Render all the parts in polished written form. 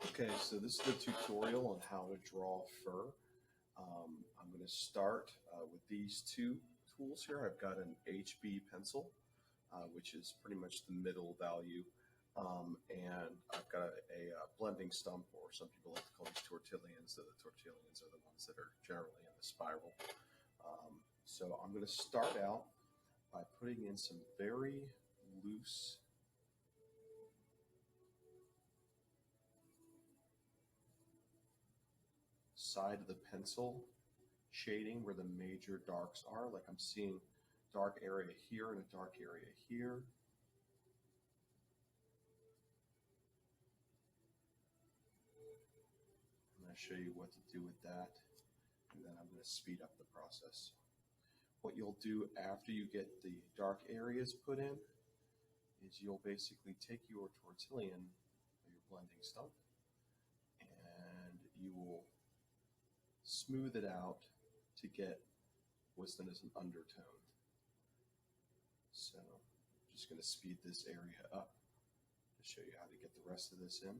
Okay, so this is the tutorial on how to draw fur. I'm going to start with these two tools here. I've got an HB pencil, which is pretty much the middle value, and I've got a blending stump, or some people like to call these tortillions. So the tortillions are the ones that are generally in the spiral. So I'm going to start out by putting in some very loose side of the pencil shading where the major darks are. Like I'm seeing dark area here and a dark area here. I'm going to show you what to do with that, and then I'm going to speed up the process. What you'll do after you get the dark areas put in is you'll basically take your tortillion, or your blending stump, and you will smooth it out to get what's known as an undertone. So I'm just going to speed this area up to show you how to get the rest of this in.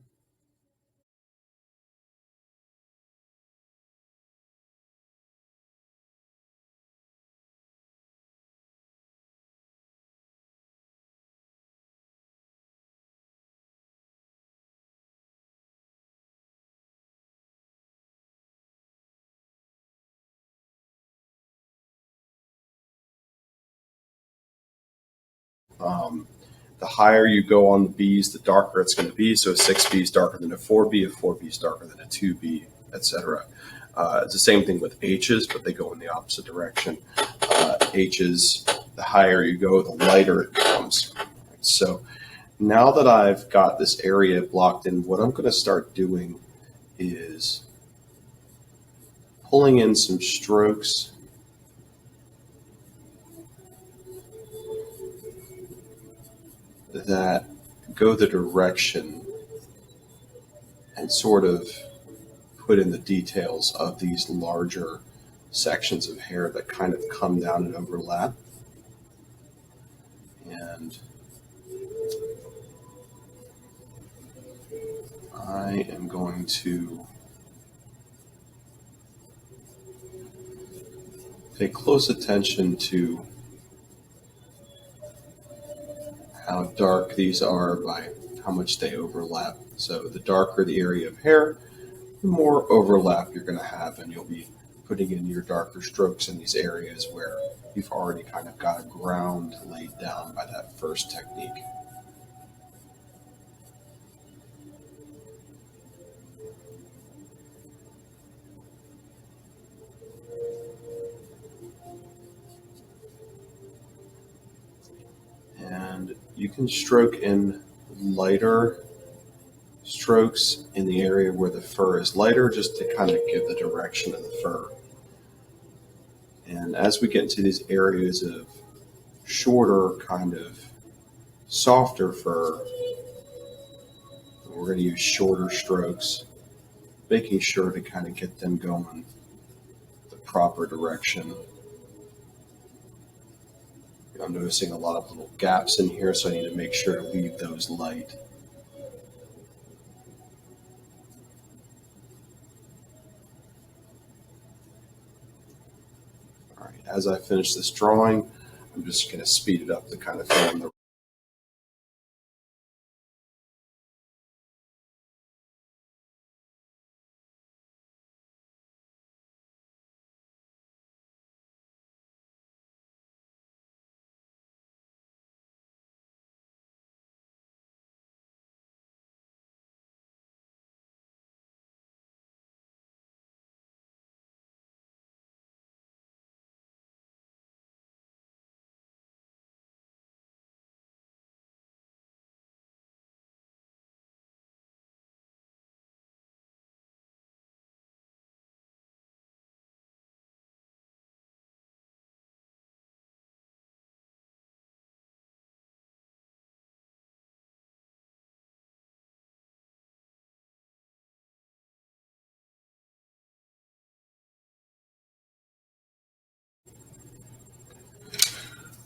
Um, the higher you go on the B's, the darker it's going to be. So a 6B is darker than a 4B, a 4B is darker than a 2B, etc. It's the same thing with H's, but they go in the opposite direction. H's, the higher you go, the lighter it becomes. So now that I've got this area blocked in, what I'm going to start doing is pulling in some strokes that go the direction and sort of put in the details of these larger sections of hair that kind of come down and overlap. And I am going to pay close attention to how dark these are by how much they overlap. So the darker the area of hair, the more overlap you're going to have, and you'll be putting in your darker strokes in these areas where you've already kind of got a ground laid down by that first technique. And you can stroke in lighter strokes in the area where the fur is lighter, just to kind of give the direction of the fur. And as we get into these areas of shorter, kind of softer fur, we're going to use shorter strokes, making sure to kind of get them going the proper direction. I'm noticing a lot of little gaps in here, so I need to make sure to leave those light. All right, as I finish this drawing, I'm just going to speed it up to kind of fill in the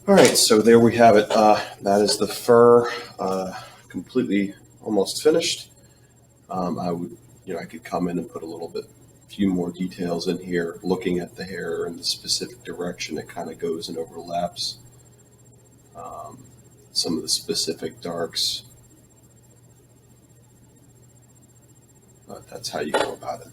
All right, so there we have it. That is the fur completely almost finished. I would, I could come in and put few more details in here, looking at the hair in the specific direction it kind of goes and overlaps. Some of the specific darks, but that's how you go about it.